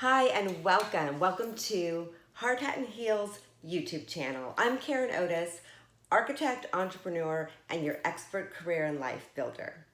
Hi and welcome. Welcome to Hard Hat and Heels YouTube channel. I'm Karen Otis, architect, entrepreneur, and your expert career and life builder.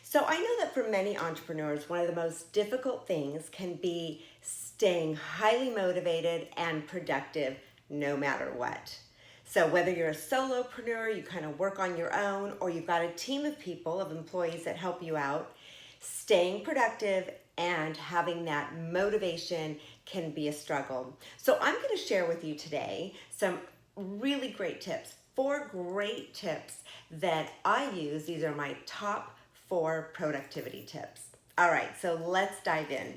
So I know that for many entrepreneurs, one of the most difficult things can be staying highly motivated and productive no matter what. So whether you're a solopreneur, you kind of work on your own, or you've got a team of people, of employees that help you out, staying productive and having that motivation can be a struggle. So I'm going to share with you today some really great tips, 4 great tips that I use. These are my top 4 productivity tips. All right, so let's dive in.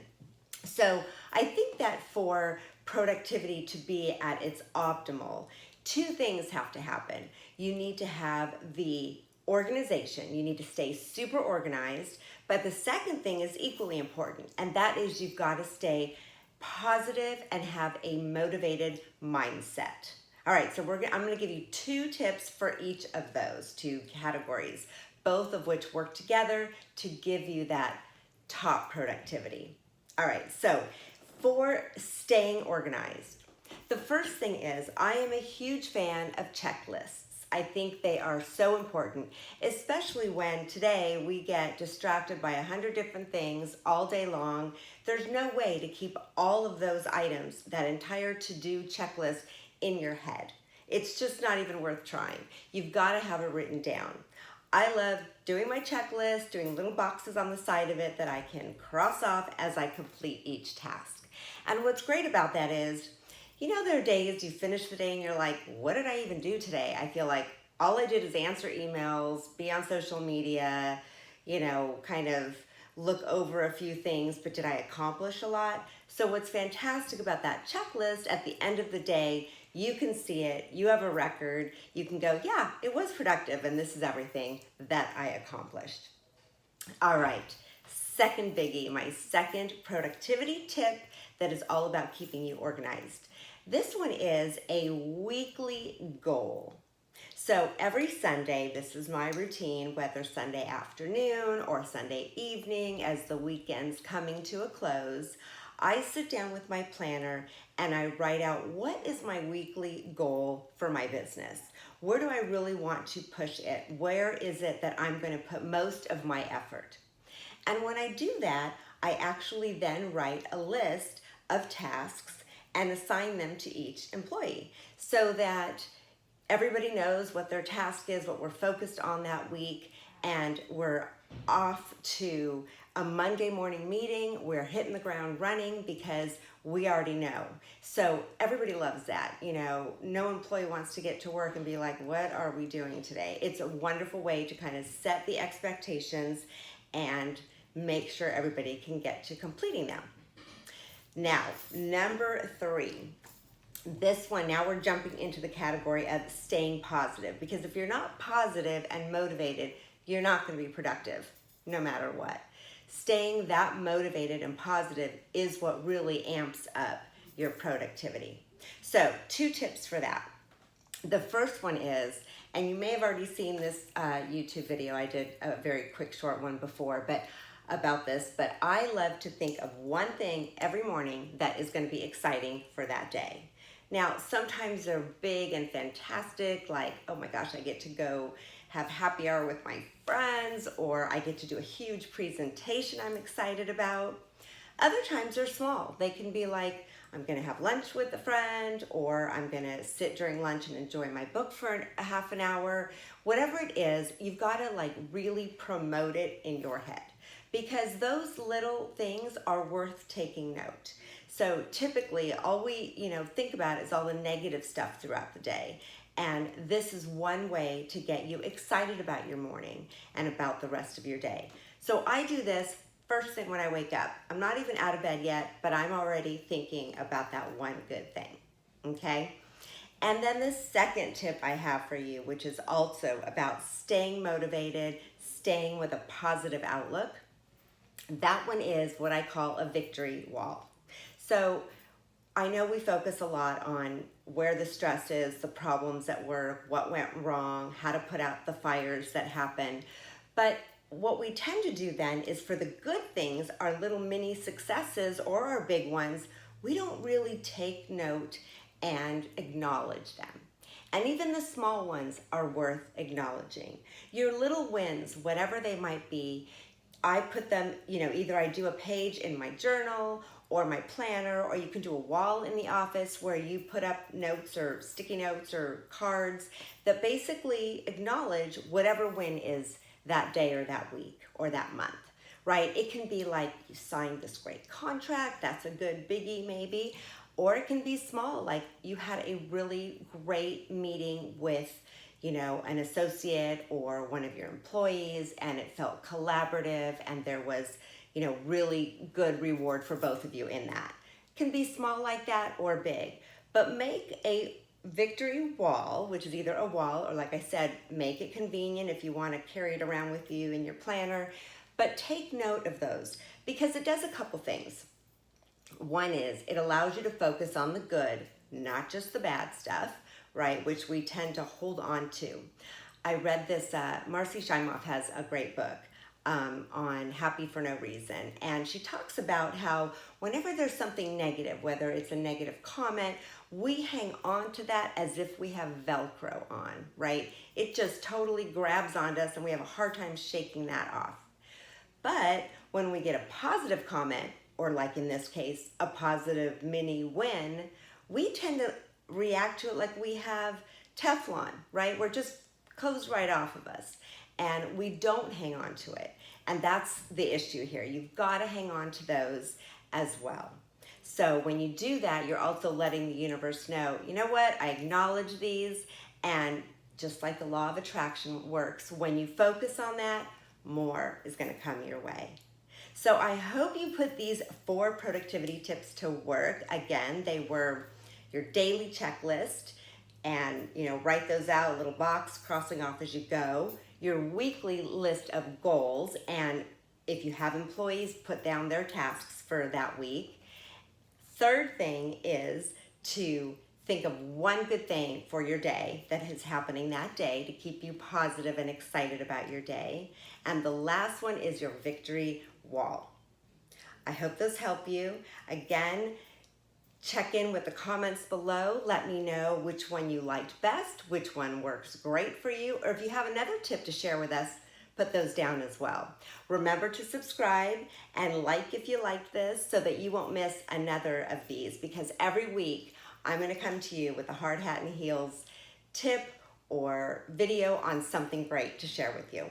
So I think that for productivity to be at its optimal, 2 things have to happen. You need to have the organization. You need to stay super organized. But the second thing is equally important, and that is you've got to stay positive and have a motivated mindset. All right, so I'm going to give you 2 tips for each of those 2 categories, both of which work together to give you that top productivity. All right, so for staying organized, the first thing is I am a huge fan of checklists. I think they are so important, especially when today we get distracted by 100 different things all day long. There's no way to keep all of those items, that entire to-do checklist, in your head. It's just not even worth trying. You've got to have it written down. I love doing my checklist, doing little boxes on the side of it that I can cross off as I complete each task. And what's great about that is, you know, there are days you finish the day and you're like, what did I even do today? I feel like all I did is answer emails, be on social media, you know, kind of look over a few things, but did I accomplish a lot? So what's fantastic about that checklist, at the end of the day, you can see it, you have a record, you can go, yeah, it was productive and this is everything that I accomplished. All right, second biggie, my second productivity tip that is all about keeping you organized. This one is a weekly goal. So every Sunday, this is my routine, whether Sunday afternoon or Sunday evening as the weekend's coming to a close, I sit down with my planner and I write out what is my weekly goal for my business. Where do I really want to push it? Where is it that I'm going to put most of my effort? And when I do that, I actually then write a list of tasks and assign them to each employee so that everybody knows what their task is, what we're focused on that week, and we're off to a Monday morning meeting. We're hitting the ground running because we already know. So everybody loves that. You know, no employee wants to get to work and be like, what are we doing today? It's a wonderful way to kind of set the expectations and make sure everybody can get to completing them. Now, number 3. This one, now we're jumping into the category of staying positive, because if you're not positive and motivated, you're not going to be productive no matter what. Staying that motivated and positive is what really amps up your productivity. So 2 tips for that. The first one is, and you may have already seen this YouTube video, I did a very quick short one before, but I love to think of one thing every morning that is going to be exciting for that day. Now, sometimes they're big and fantastic, like, oh my gosh, I get to go have happy hour with my friends, or I get to do a huge presentation I'm excited about. Other times they're small. They can be like, I'm going to have lunch with a friend, or I'm going to sit during lunch and enjoy my book for a half an hour. Whatever it is, you've got to like really promote it in your head, because those little things are worth taking note. So typically all we, think about is all the negative stuff throughout the day. And this is one way to get you excited about your morning and about the rest of your day. So I do this first thing when I wake up. I'm not even out of bed yet, but I'm already thinking about that one good thing, okay? And then the second tip I have for you, which is also about staying motivated, staying with a positive outlook, that one is what I call a victory wall. So I know we focus a lot on where the stress is, the problems at work, what went wrong, how to put out the fires that happened. But what we tend to do then is for the good things, our little mini successes or our big ones, we don't really take note and acknowledge them. And even the small ones are worth acknowledging. Your little wins, whatever they might be, I put them, either I do a page in my journal or my planner, or you can do a wall in the office where you put up notes or sticky notes or cards that basically acknowledge whatever win is that day or that week or that month, right? It can be like you signed this great contract, that's a good biggie maybe, or it can be small, like you had a really great meeting with an associate or one of your employees, and it felt collaborative and there was, really good reward for both of you in that. It can be small like that or big, but make a victory wall, which is either a wall or, like I said, make it convenient if you want to carry it around with you in your planner, but take note of those because it does a couple things. One is it allows you to focus on the good, not just the bad stuff, right, which we tend to hold on to. I read this, Marcy Shimoff has a great book on Happy for No Reason, and she talks about how whenever there's something negative, whether it's a negative comment, we hang on to that as if we have Velcro on, right? It just totally grabs onto us and we have a hard time shaking that off. But when we get a positive comment, or like in this case, a positive mini win, we tend to react to it like we have Teflon, right? We're just goes right off of us and we don't hang on to it. And that's the issue here. You've got to hang on to those as well. So when you do that, you're also letting the universe know, you know what, I acknowledge these, and just like the law of attraction works, when you focus on that, more is going to come your way. So I hope you put these 4 productivity tips to work. Again, they were your daily checklist, and write those out, a little box crossing off as you go. Your weekly list of goals, and if you have employees, put down their tasks for that week. Third thing is to think of one good thing for your day that is happening that day to keep you positive and excited about your day. And the last one is your victory wall. I hope those help you. Again, check in with the comments below. Let me know which one you liked best, which one works great for you, or if you have another tip to share with us, put those down as well. Remember to subscribe and like if you liked this so that you won't miss another of these, because every week I'm going to come to you with a Hard Hat and Heels tip or video on something great to share with you.